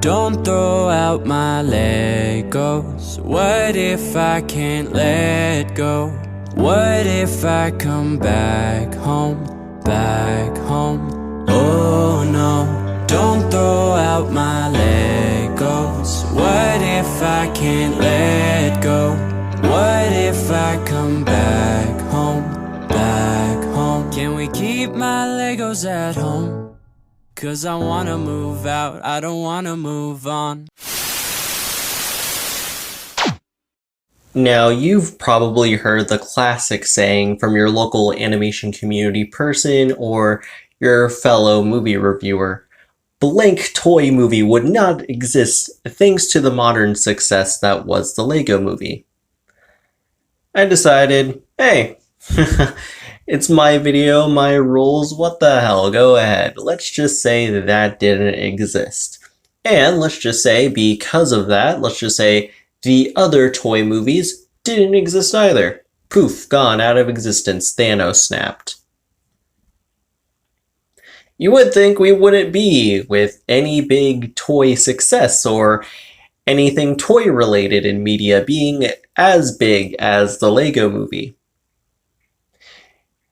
don't throw out my Legos. What if I can't let go? What if I come back home, back home? Oh no, don't throw out my Legos. What if I can't let go? What if I come back home, back home? Can we keep my Legos at home? 'Cause I wanna move out, I don't wanna move on. Now, you've probably heard the classic saying from your local animation community person or your fellow movie reviewer: blank toy movie would not exist thanks to the modern success that was the Lego movie. I decided, hey, it's my video, my rules, what the hell, go ahead. Let's just say that didn't exist. And let's just say because of that, let's just say the other toy movies didn't exist either. Poof, gone, out of existence, Thanos snapped. You would think we wouldn't be with any big toy success or anything toy related in media being as big as the Lego movie.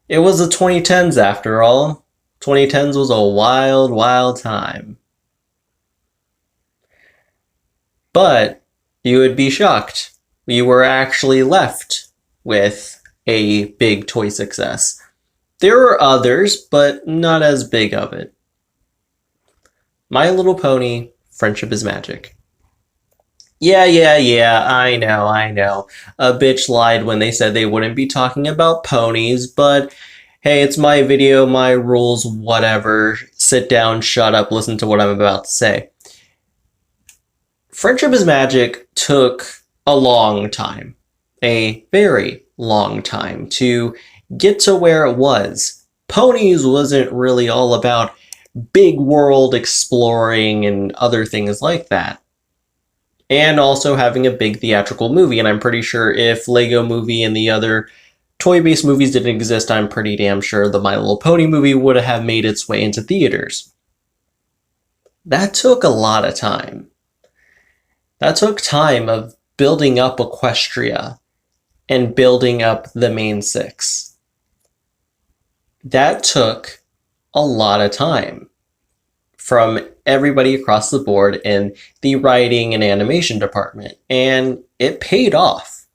It was the 2010s after all. 2010s was a wild, wild time. But you would be shocked. We were actually left with a big toy success. There were others, but not as big of it. My Little Pony, Friendship is Magic. Yeah, I know. A bitch lied when they said they wouldn't be talking about ponies, but hey, it's my video, my rules, whatever. Sit down, shut up, listen to what I'm about to say. Friendship is Magic took a long time, a very long time, to get to where it was. Ponies wasn't really all about big world exploring and other things like that. And also having a big theatrical movie, and I'm pretty sure if Lego Movie and the other toy-based movies didn't exist, I'm pretty damn sure the My Little Pony movie would have made its way into theaters. That took a lot of time. That took time of building up Equestria and building up the main six. That took a lot of time from everybody across the board in the writing and animation department, and it paid off.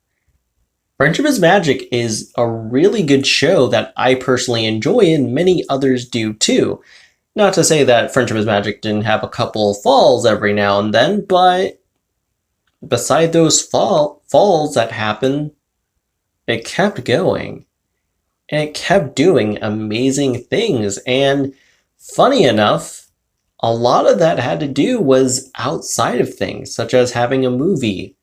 Friendship is Magic is a really good show that I personally enjoy, and many others do too. Not to say that Friendship is Magic didn't have a couple falls every now and then, but beside those falls that happened, it kept going. And it kept doing amazing things, and funny enough, a lot of that had to do was outside of things, such as having a movie,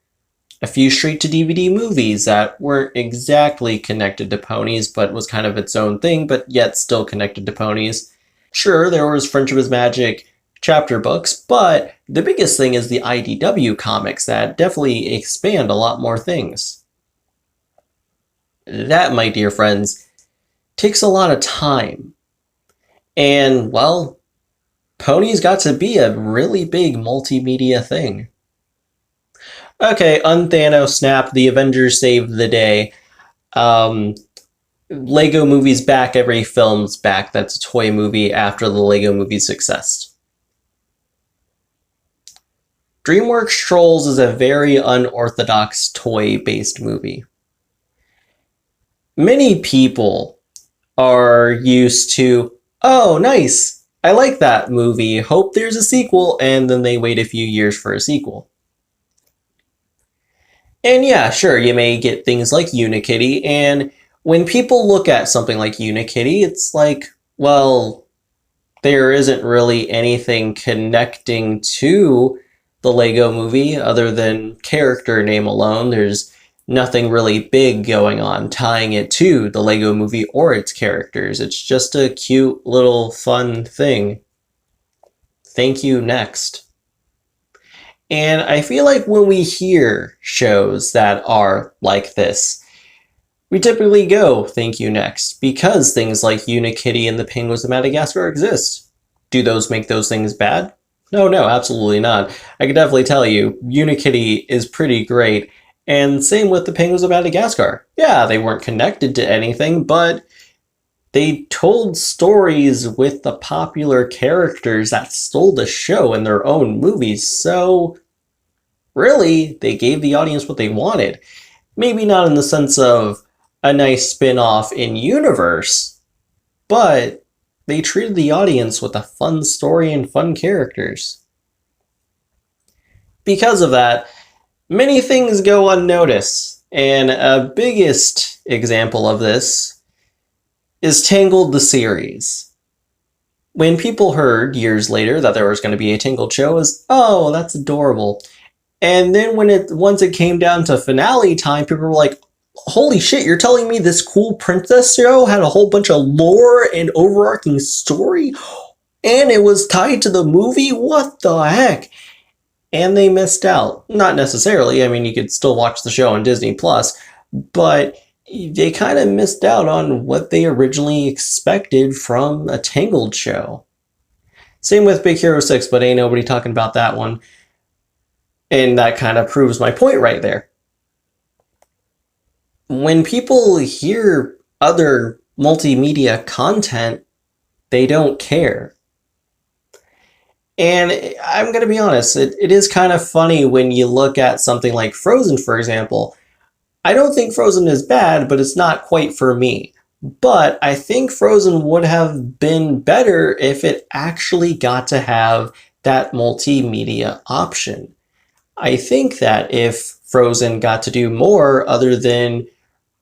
a few straight-to-DVD movies that weren't exactly connected to ponies, but was kind of its own thing, but yet still connected to ponies. Sure, there was Friendship is Magic chapter books, but the biggest thing is the IDW comics that definitely expand a lot more things. That, my dear friends, takes a lot of time. And, well, ponies got to be a really big multimedia thing. Okay, unthanos snap, the Avengers saved the day. Lego Movie's back, every film's back that's a toy movie after the Lego Movie success. DreamWorks Trolls is a very unorthodox toy-based movie. Many people are used to, oh, nice, I like that movie, hope there's a sequel, and then they wait a few years for a sequel. And yeah, sure, you may get things like Unikitty, and when people look at something like Unikitty, it's like, well, there isn't really anything connecting to the Lego Movie other than character name alone. There's nothing really big going on tying it to the Lego Movie or its characters. It's just a cute little fun thing. Thank you, next. And I feel like when we hear shows that are like this, we typically go, thank you, next, because things like Unikitty and the Penguins of Madagascar exist. Do those make those things bad? No, absolutely not. I can definitely tell you, Unikitty is pretty great. And same with the Penguins of Madagascar. Yeah, they weren't connected to anything, but they told stories with the popular characters that stole the show in their own movies. So, really, they gave the audience what they wanted. Maybe not in the sense of a nice spin off in universe, but they treated the audience with a fun story and fun characters. Because of that, many things go unnoticed, and a biggest example of this is Tangled the series. When people heard years later that there was going to be a Tangled show, it was, oh, that's adorable. And then once it came down to finale time, people were like, holy shit, you're telling me this cool princess show had a whole bunch of lore and overarching story? And it was tied to the movie? What the heck? And they missed out. Not necessarily. I mean, you could still watch the show on Disney Plus, but they kind of missed out on what they originally expected from a Tangled show. Same with Big Hero 6, but ain't nobody talking about that one. And that kind of proves my point right there. When people hear other multimedia content, they don't care. And I'm going to be honest, it is kind of funny when you look at something like Frozen, for example. I don't think Frozen is bad, but it's not quite for me. But I think Frozen would have been better if it actually got to have that multimedia option. I think that if Frozen got to do more other than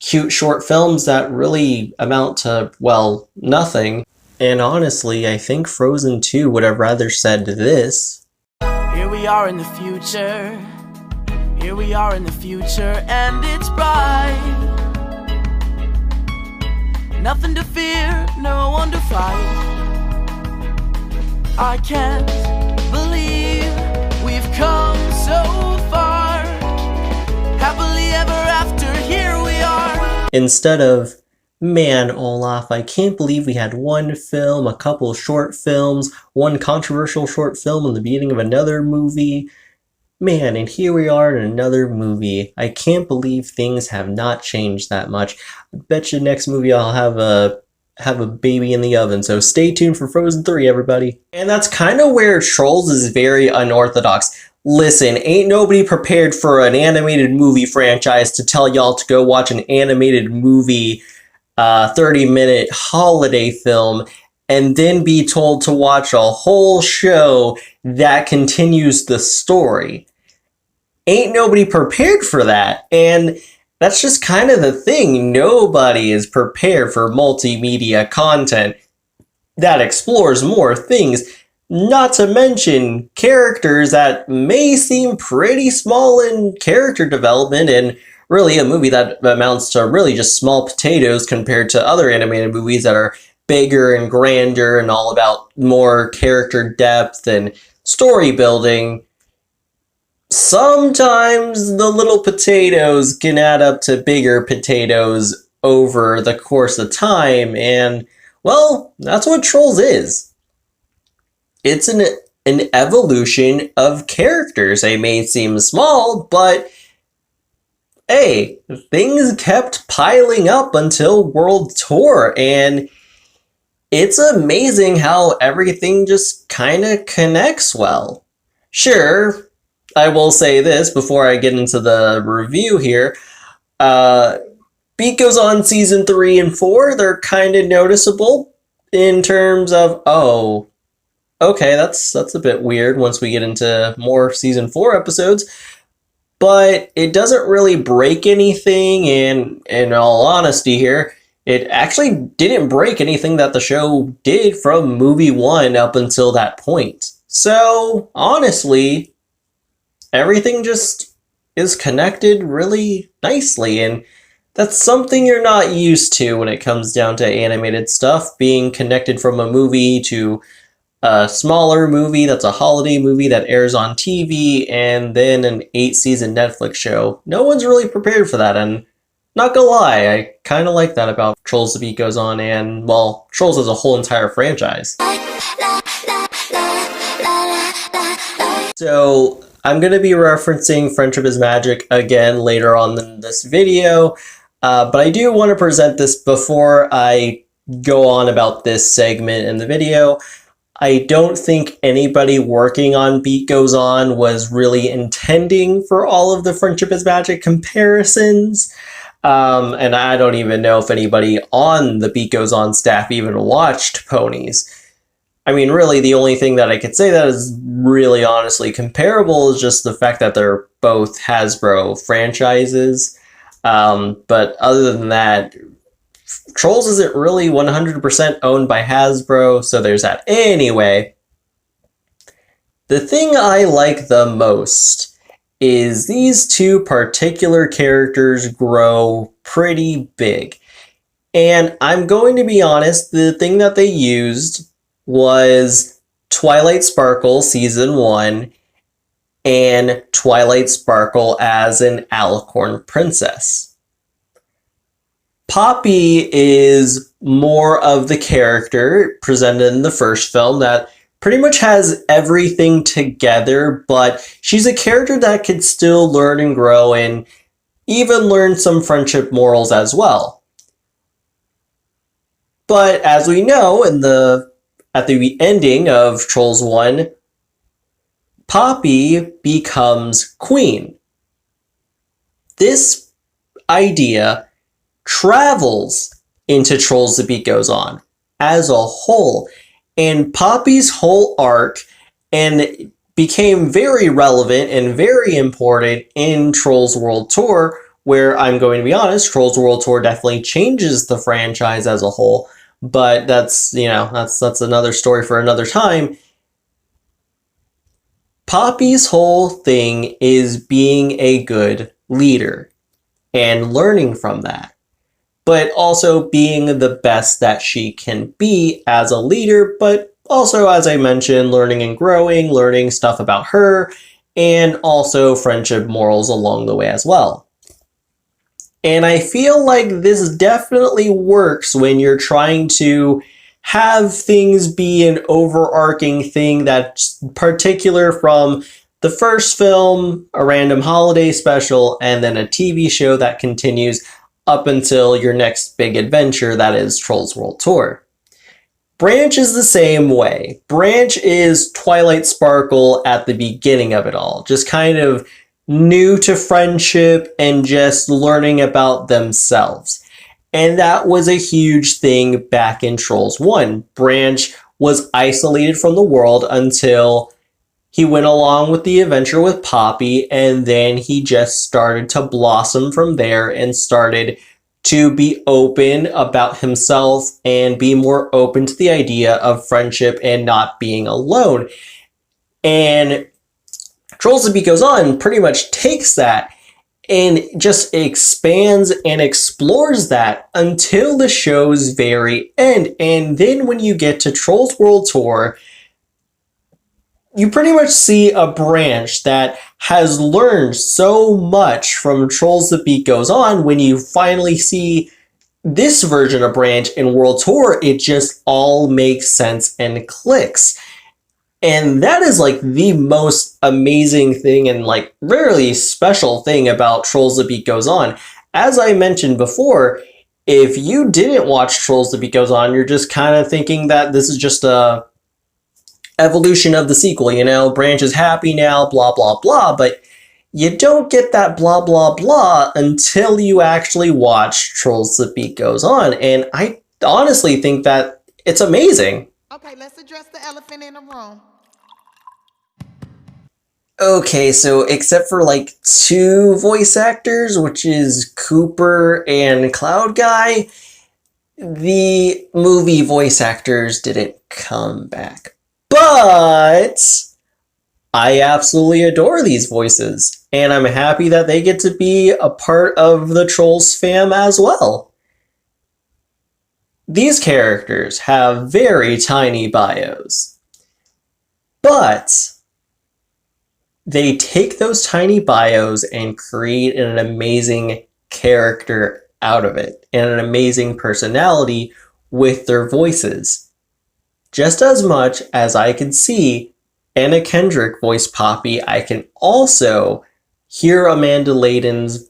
cute short films that really amount to, well, nothing. And honestly, I think Frozen 2 would have rather said this. Here we are in the future. Here we are in the future, and it's bright. Nothing to fear, no one to fight. I can't believe we've come so far. Happily ever after, here we are. Instead of, man, Olaf, I can't believe we had one film, a couple short films, one controversial short film in the beginning of another movie. Man, and here we are in another movie. I can't believe things have not changed that much. I bet you next movie I'll have a baby in the oven, so stay tuned for Frozen 3, everybody. And that's kind of where Trolls is very unorthodox. Listen, ain't nobody prepared for an animated movie franchise to tell y'all to go watch an animated movie 30-minute holiday film and then be told to watch a whole show that continues the story. Ain't nobody prepared for that, and that's just kind of the thing. Nobody is prepared for multimedia content that explores more things, not to mention characters that may seem pretty small in character development, and really a movie that amounts to really just small potatoes compared to other animated movies that are bigger and grander and all about more character depth and story building. Sometimes the little potatoes can add up to bigger potatoes over the course of time, and, well, that's what Trolls is. It's an evolution of characters. They may seem small, but hey, things kept piling up until World Tour, and it's amazing how everything just kind of connects well. Sure, I will say this before I get into the review here. Beat Goes On Season 3 and 4, they're kind of noticeable in terms of, oh, okay, that's a bit weird once we get into more Season 4 episodes. But it doesn't really break anything, and in all honesty here, it actually didn't break anything that the show did from movie 1 up until that point. So, honestly, everything just is connected really nicely, and that's something you're not used to when it comes down to animated stuff, being connected from a movie to a smaller movie that's a holiday movie that airs on TV, and then an 8-season Netflix show. No one's really prepared for that, and not gonna lie, I kind of like that about Trolls The Beat Goes On and, well, Trolls as a whole entire franchise. So I'm going to be referencing Friendship is Magic again later on in this video, but I do want to present this before I go on about this segment in the video. I don't think anybody working on Beat Goes On was really intending for all of the Friendship is Magic comparisons. And I don't even know if anybody on the Beat Goes On staff even watched Ponies. I mean, really, the only thing that I could say that is really honestly comparable is just the fact that they're both Hasbro franchises. But other than that, Trolls isn't really 100% owned by Hasbro, so there's that. Anyway, the thing I like the most is these two particular characters grow pretty big. And I'm going to be honest, the thing that they used was Twilight Sparkle Season 1 and Twilight Sparkle as an Alicorn princess. Poppy is more of the character presented in the first film that pretty much has everything together, but she's a character that could still learn and grow and even learn some friendship morals as well. But as we know, at the ending of Trolls 1, Poppy becomes queen. This idea travels into Trolls The Beat Goes On as a whole, and Poppy's whole arc and became very relevant and very important in Trolls World Tour, where I'm going to be honest, Trolls World Tour definitely changes the franchise as a whole, but that's another story for another time. Poppy's whole thing is being a good leader and learning from that, but also being the best that she can be as a leader, but also, as I mentioned, learning and growing, learning stuff about her, and also friendship morals along the way as well. And I feel like this definitely works when you're trying to have things be an overarching thing that's particular from the first film, a random holiday special, and then a TV show that continues up until your next big adventure, that is Trolls World Tour. Branch is the same way. Branch is Twilight Sparkle at the beginning of it all, just kind of new to friendship and just learning about themselves. And that was a huge thing back in Trolls 1. Branch was isolated from the world until he went along with the adventure with Poppy, and then he just started to blossom from there and started to be open about himself and be more open to the idea of friendship and not being alone. And Trolls The Beat Goes On pretty much takes that and just expands and explores that until the show's very end. And then when you get to Trolls World Tour, you pretty much see a Branch that has learned so much from Trolls The Beat Goes On. When you finally see this version of Branch in World Tour, it just all makes sense and clicks. And that is like the most amazing thing and like really special thing about Trolls The Beat Goes On. As I mentioned before, if you didn't watch Trolls The Beat Goes On, you're just kind of thinking that this is just a evolution of the sequel, Branch is happy now, blah, blah, blah, but you don't get that blah, blah, blah until you actually watch Trolls The Beat Goes On, and I honestly think that it's amazing. Okay, let's address the elephant in the room. Okay, so except for like 2 voice actors, which is Cooper and Cloud Guy, the movie voice actors didn't come back. But I absolutely adore these voices, and I'm happy that they get to be a part of the Trolls fam as well. These characters have very tiny bios, but they take those tiny bios and create an amazing character out of it, and an amazing personality with their voices. Just as much as I could see Anna Kendrick voiced Poppy. I can also hear Amanda Layden's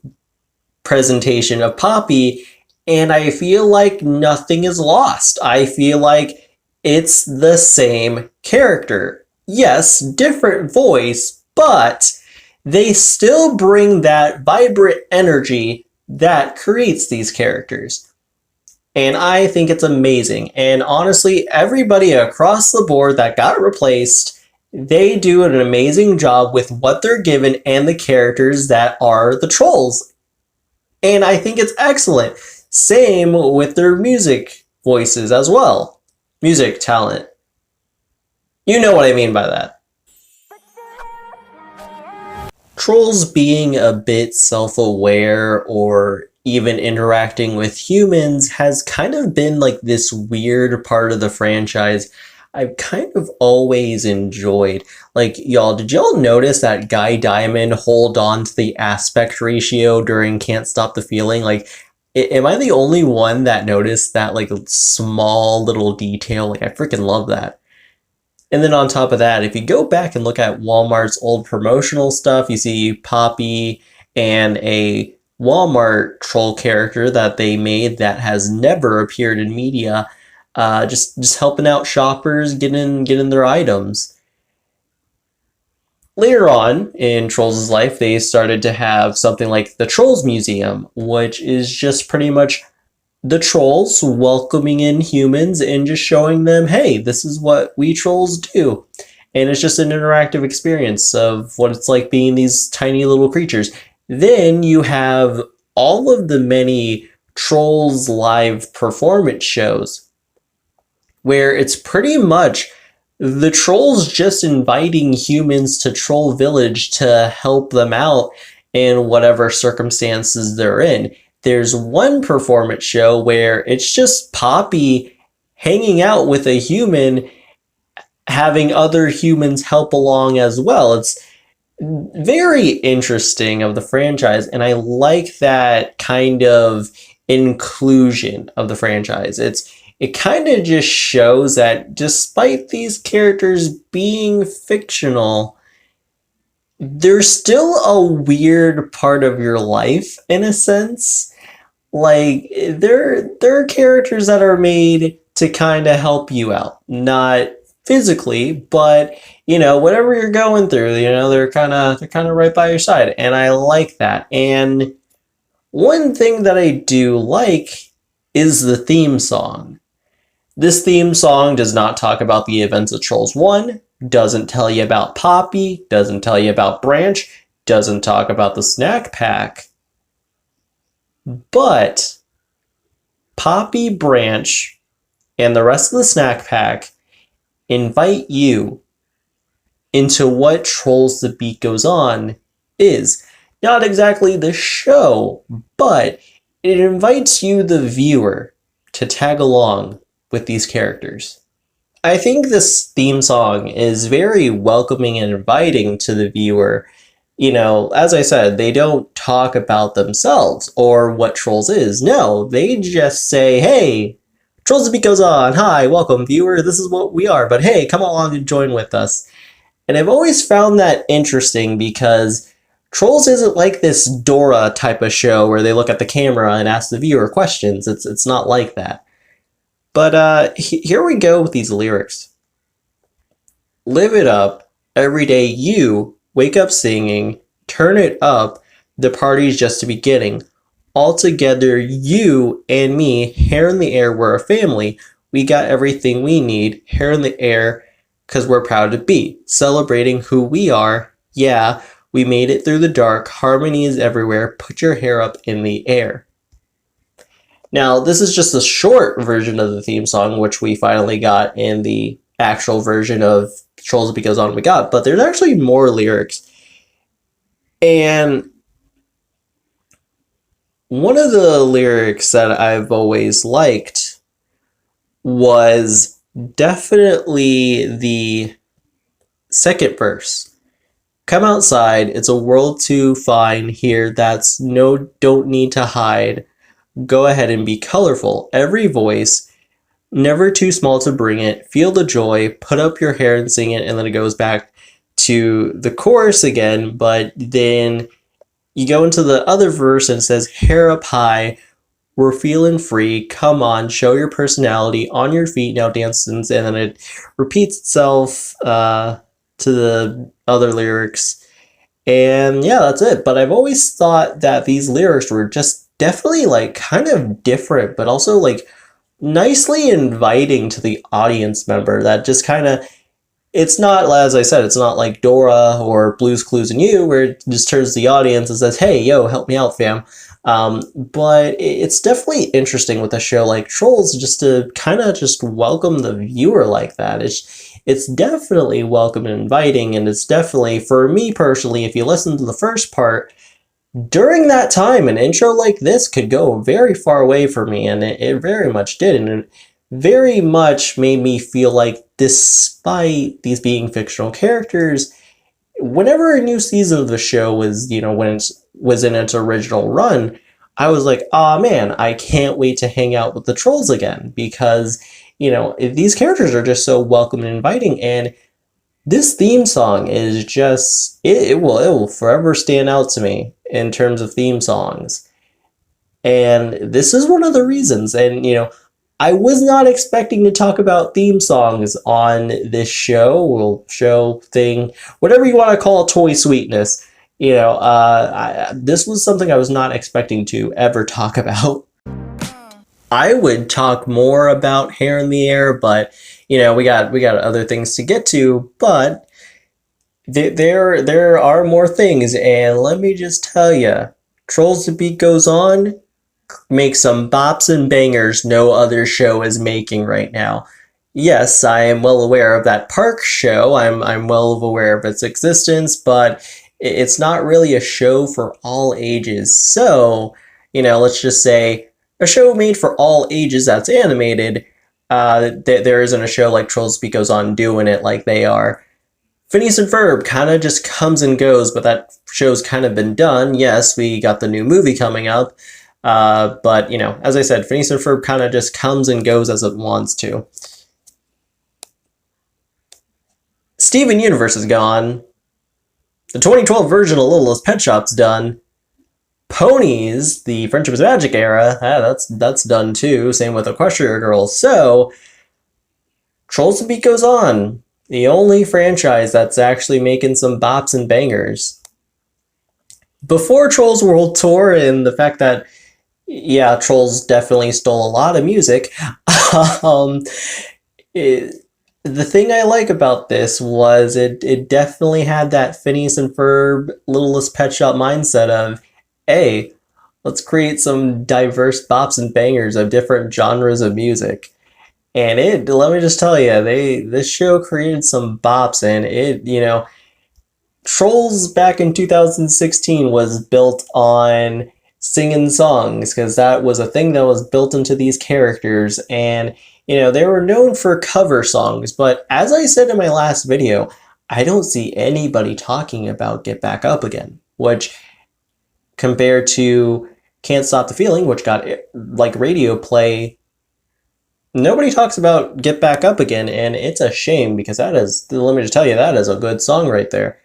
presentation of Poppy, and I feel like nothing is lost. I feel like it's the same character. Yes, different voice, but they still bring that vibrant energy that creates these characters. And I think it's amazing. And honestly, everybody across the board that got replaced, they do an amazing job with what they're given and the characters that are the trolls. And I think it's excellent. Same with their music voices as well. Music talent. You know what I mean by that. Trolls being a bit self-aware or even interacting with humans has kind of been like this weird part of the franchise I've kind of always enjoyed. Like, y'all, did y'all notice that Guy Diamond hold on to the aspect ratio during Can't Stop the Feeling? Like, am I the only one that noticed that, like, small little detail? Like, I freaking love that. And then on top of that, if you go back and look at Walmart's old promotional stuff, you see Poppy and a Walmart troll character that they made that has never appeared in media, just helping out shoppers getting their items. Later on in Trolls' life, they started to have something like the Trolls Museum, which is just pretty much the trolls welcoming in humans and just showing them, hey, this is what we trolls do. And it's just an interactive experience of what it's like being these tiny little creatures. Then you have all of the many Trolls live performance shows where it's pretty much the trolls just inviting humans to Troll Village to help them out in whatever circumstances they're in. There's one performance show where it's just Poppy hanging out with a human, having other humans help along as well. It's very interesting of the franchise, and I like that kind of inclusion of the franchise. It kind of just shows that despite these characters being fictional, they're still a weird part of your life in a sense. Like, they're characters that are made to kind of help you out, not physically, but whatever you're going through, they're kind of right by your side, and I like that. And one thing that I do like is the theme song. This theme song does not talk about the events of Trolls 1, doesn't tell you about Poppy, doesn't tell you about Branch, doesn't talk about the snack pack. But Poppy, Branch, and the rest of the snack pack invite you into what Trolls the Beat Goes On is. Not exactly the show, but it invites you, the viewer, to tag along with these characters. I think this theme song is very welcoming and inviting to the viewer. As I said, they don't talk about themselves or what Trolls is. No, they just say, hey, Trolls the Beat Goes On. Hi, welcome, viewer. This is what we are. But hey, come along and join with us. And I've always found that interesting because Trolls isn't like this Dora type of show where they look at the camera and ask the viewer questions. It's not like that. But here we go with these lyrics. Live it up. Every day you wake up singing. Turn it up. The party's just beginning. All together, you and me, hair in the air, we're a family. We got everything we need, hair in the air, because we're proud to be. Celebrating who we are. Yeah, we made it through the dark. Harmony is everywhere. Put your hair up in the air. Now, this is just a short version of the theme song, which we finally got in the actual version of Trolls That Goes On we got, but there's actually more lyrics. And one of the lyrics that I've always liked was definitely the second verse. Come outside, it's a world too fine here that's don't need to hide. Go ahead and be colorful. Every voice, never too small to bring it. Feel the joy, put up your hair and sing it, and then it goes back to the chorus again, but then you go into the other verse and it says, hair up high, we're feeling free, come on, show your personality, on your feet, now dance, and then it repeats itself to the other lyrics. And yeah, that's it. But I've always thought that these lyrics were just definitely like kind of different, but also like nicely inviting to the audience member that just kind of, it's not, as I said, it's not like Dora or Blue's Clues and You, where it just turns to the audience and says, hey, yo, help me out, fam. But it's definitely interesting with a show like Trolls just to kind of just welcome the viewer like that. It's definitely welcome and inviting, and it's definitely, for me personally, if you listen to the first part, during that time, an intro like this could go very far away for me, and it very much did, and it very much made me feel like despite these being fictional characters, whenever a new season of the show was, when it was in its original run, I was like, oh man, I can't wait to hang out with the Trolls again, because, these characters are just so welcome and inviting, and this theme song is just, it will forever stand out to me in terms of theme songs. And this is one of the reasons, and I was not expecting to talk about theme songs on this show thing, whatever you want to call it, Toy Sweetness. This was something I was not expecting to ever talk about. I would talk more about Hair in the Air, but we got other things to get to. But there are more things, and let me just tell you, Trolls the Beat Goes On make some bops and bangers no other show is making right now. Yes, I am well aware of that Park show. I'm well aware of its existence, but it's not really a show for all ages. So, let's just say a show made for all ages that's animated, there isn't a show like Trolls Beat Goes On doing it like they are. Phineas and Ferb kind of just comes and goes, but that show's kind of been done. Yes, we got the new movie coming up. But, as I said, Phineas and Ferb kind of just comes and goes as it wants to. Steven Universe is gone. The 2012 version of Littlest Pet Shop's done. Ponies, the Friendship is Magic era, that's done too. Same with Equestria Girls. So, Trolls the Beat Goes On. The only franchise that's actually making some bops and bangers. Before Trolls World Tour and the fact that, yeah, Trolls definitely stole a lot of music, the thing I like about this was it definitely had that Phineas and Ferb Littlest Pet Shop mindset of, hey, let's create some diverse bops and bangers of different genres of music. And let me just tell you, this show created some bops, and Trolls back in 2016 was built on singing songs, because that was a thing that was built into these characters, and they were known for cover songs, but as I said in my last video, I don't see anybody talking about Get Back Up Again, which compared to Can't Stop the Feeling, which got like radio play, nobody talks about Get Back Up Again, and it's a shame, because that is, let me just tell you, that is a good song right there.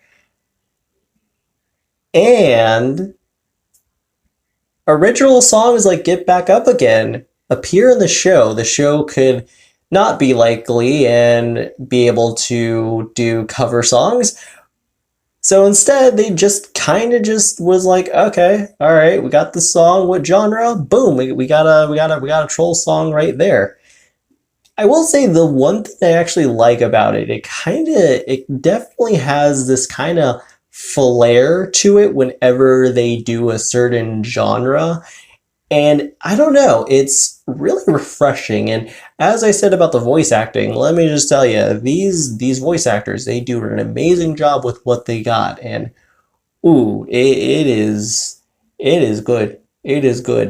And original songs like Get Back Up Again appear in the show. The show could not be like Glee and be able to do cover songs. So instead, they just kind of just was like, okay, all right, we got the song. What genre? Boom, we got a troll song right there. I will say the one thing I actually like about it, it definitely has this kind of flair to it whenever they do a certain genre. And I don't know, it's really refreshing. And as I said about the voice acting, let me just tell you, these voice actors, they do an amazing job with what they got. And ooh, it is good. It is good.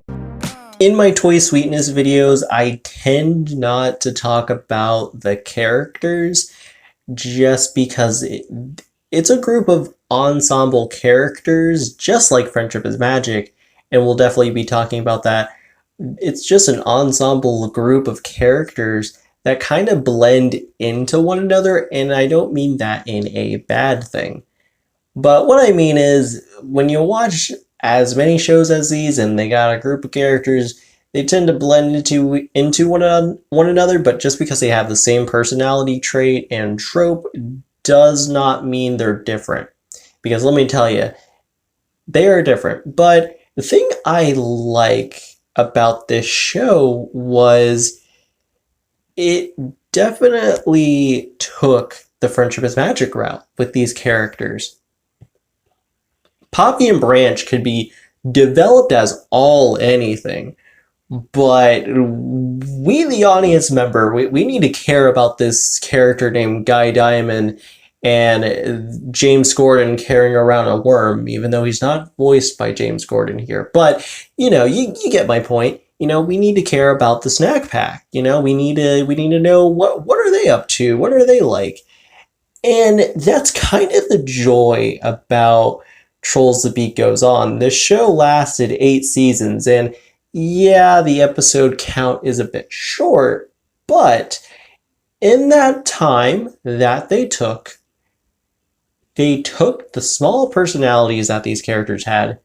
In my Toy Sweetness videos, I tend not to talk about the characters just because it's a group of ensemble characters, just like Friendship is Magic, and we'll definitely be talking about that. It's just an ensemble group of characters that kind of blend into one another, and I don't mean that in a bad thing. But what I mean is, when you watch as many shows as these, and they got a group of characters, they tend to blend into one another. But just because they have the same personality trait and trope, does not mean they're different. Because let me tell you, they are different. But the thing I like about this show was it definitely took the friendship is magic route with these characters. Poppy and Branch could be developed as all anything, but we, the audience member, we need to care about this character named Guy Diamond and James Gordon carrying around a worm, even though he's not voiced by James Gordon here. But, you get my point. We need to care about the snack pack. We need to know what are they up to? What are they like? And that's kind of the joy about Trolls The Beat Goes On. This show lasted 8 seasons, and yeah, the episode count is a bit short, but in that time that they took the small personalities that these characters had,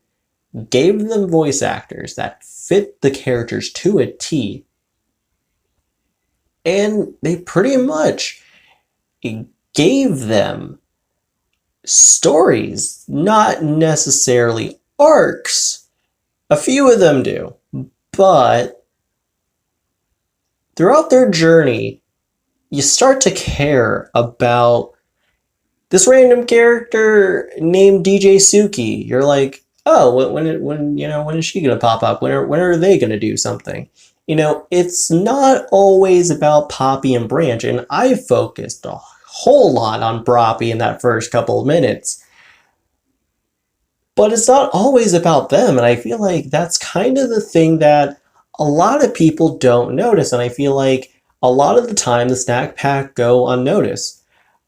gave them voice actors that fit the characters to a T, and they pretty much gave them stories, not necessarily arcs. A few of them do, but throughout their journey, you start to care about this random character named DJ Suki. You're like, oh, when is she gonna pop up? When are they gonna do something? It's not always about Poppy and Branch, and I focused a whole lot on Poppy in that first couple of minutes. But it's not always about them, and I feel like that's kind of the thing that a lot of people don't notice, and I feel like a lot of the time the snack pack go unnoticed.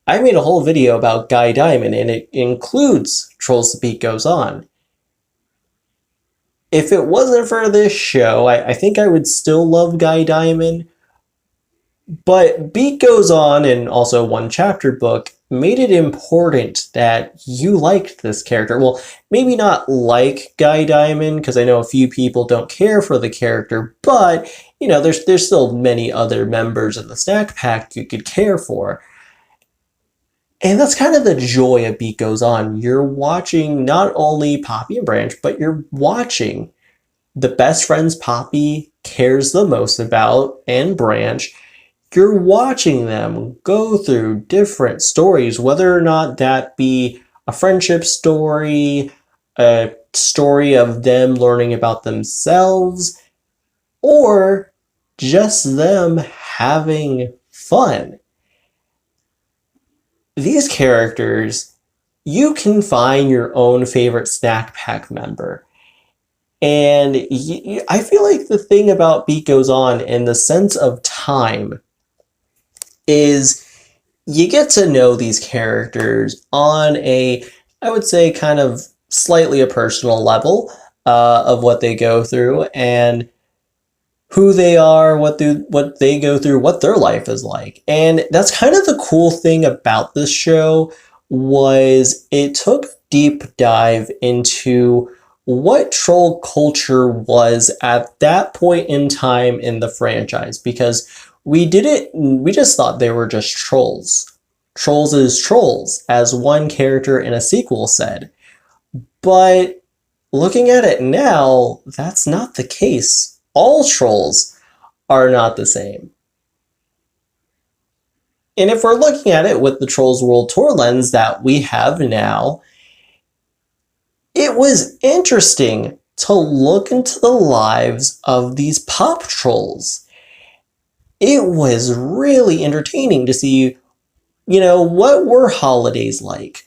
I made a whole video about Guy Diamond, and it includes Trolls The Beat Goes On. If it wasn't for this show, I think I would still love Guy Diamond, but Beat Goes On, and also One Chapter Book, made it important that you liked this character. Well, maybe not like Guy Diamond, because I know a few people don't care for the character, but, there's still many other members of the snack pack you could care for. And that's kind of the joy of Beat Goes On. You're watching not only Poppy and Branch, but you're watching the best friends Poppy cares the most about, and Branch. You're watching them go through different stories, whether or not that be a friendship story, a story of them learning about themselves, or just them having fun. These characters, you can find your own favorite snack pack member. And I feel like the thing about Beat Goes On in the sense of time is you get to know these characters on a, I would say, kind of slightly a personal level of what they go through and who they are, what they go through, what their life is like. And that's kind of the cool thing about this show, was it took a deep dive into what troll culture was at that point in time in the franchise, because we just thought they were just trolls. Trolls is trolls, as one character in a sequel said. But looking at it now, that's not the case. All trolls are not the same. And if we're looking at it with the Trolls World Tour lens that we have now, it was interesting to look into the lives of these pop trolls. It was really entertaining to see, what were holidays like?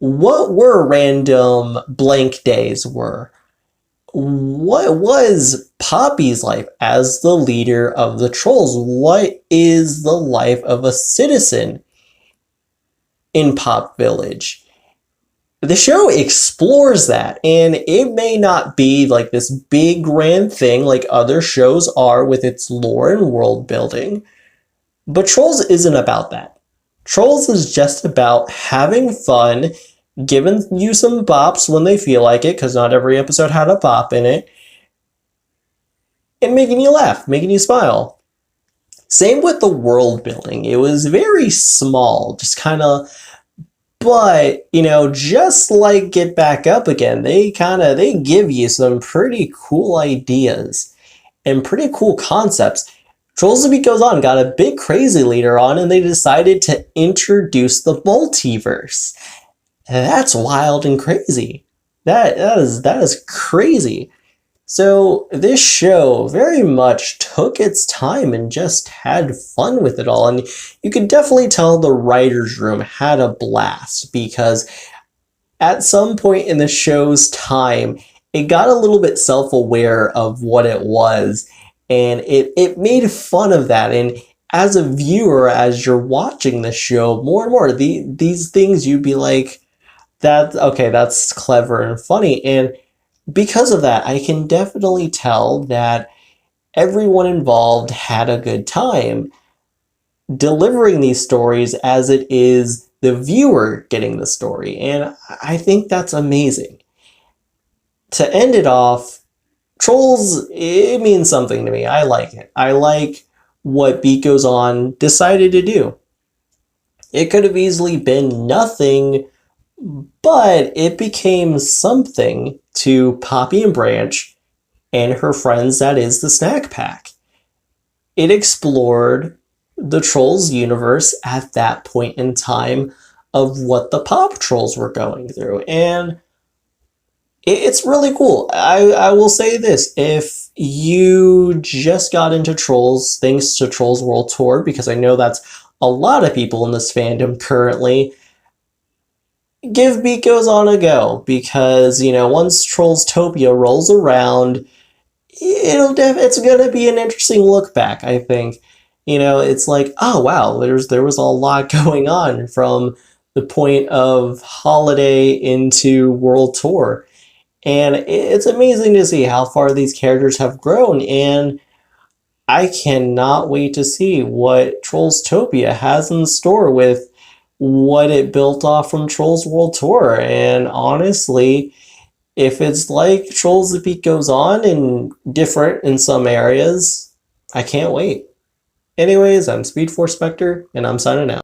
What were random blank days were? What was Poppy's life as the leader of the trolls? What is the life of a citizen in Pop Village? The show explores that, and it may not be like this big grand thing like other shows are with its lore and world building, But Trolls isn't about that. Trolls is just about having fun, giving you some bops when they feel like it, because not every episode had a bop in it, and making you laugh, making you smile. Same with the world building. It was very small, just kind of, but just like Get Back Up Again, they give you some pretty cool ideas and pretty cool concepts. Trolls the Beat Goes On got a bit crazy later on, and they decided to introduce the multiverse. And that's wild and crazy. That is crazy. So this show very much took its time and just had fun with it all. And you could definitely tell the writer's room had a blast, because at some point in the show's time, it got a little bit self-aware of what it was, and it made fun of that. And as a viewer, as you're watching the show, more and more, these things you'd be like, that's clever and funny. And because of that, I can definitely tell that everyone involved had a good time delivering these stories, as it is the viewer getting the story. And I think that's amazing. To end it off, Trolls, it means something to me. I like it. I like what Beat Goes On decided to do. It could have easily been nothing, but it became something to Poppy and Branch and her friends, that is the Snack Pack. It explored the Trolls universe at that point in time of what the Pop Trolls were going through, and it's really cool. I will say this, if you just got into Trolls thanks to Trolls World Tour, because I know that's a lot of people in this fandom currently, give Beat Goes On a go, because once Trollstopia rolls around, it's gonna be an interesting look back. I think it's like, oh wow, there was a lot going on from the point of Holiday into World Tour, and it's amazing to see how far these characters have grown. And I cannot wait to see what Trollstopia has in store with what it built off from Trolls World Tour. And honestly, if it's like Trolls The Beat Goes On and different in some areas, I can't wait. Anyways, I'm Speed Force Spectre, and I'm signing out.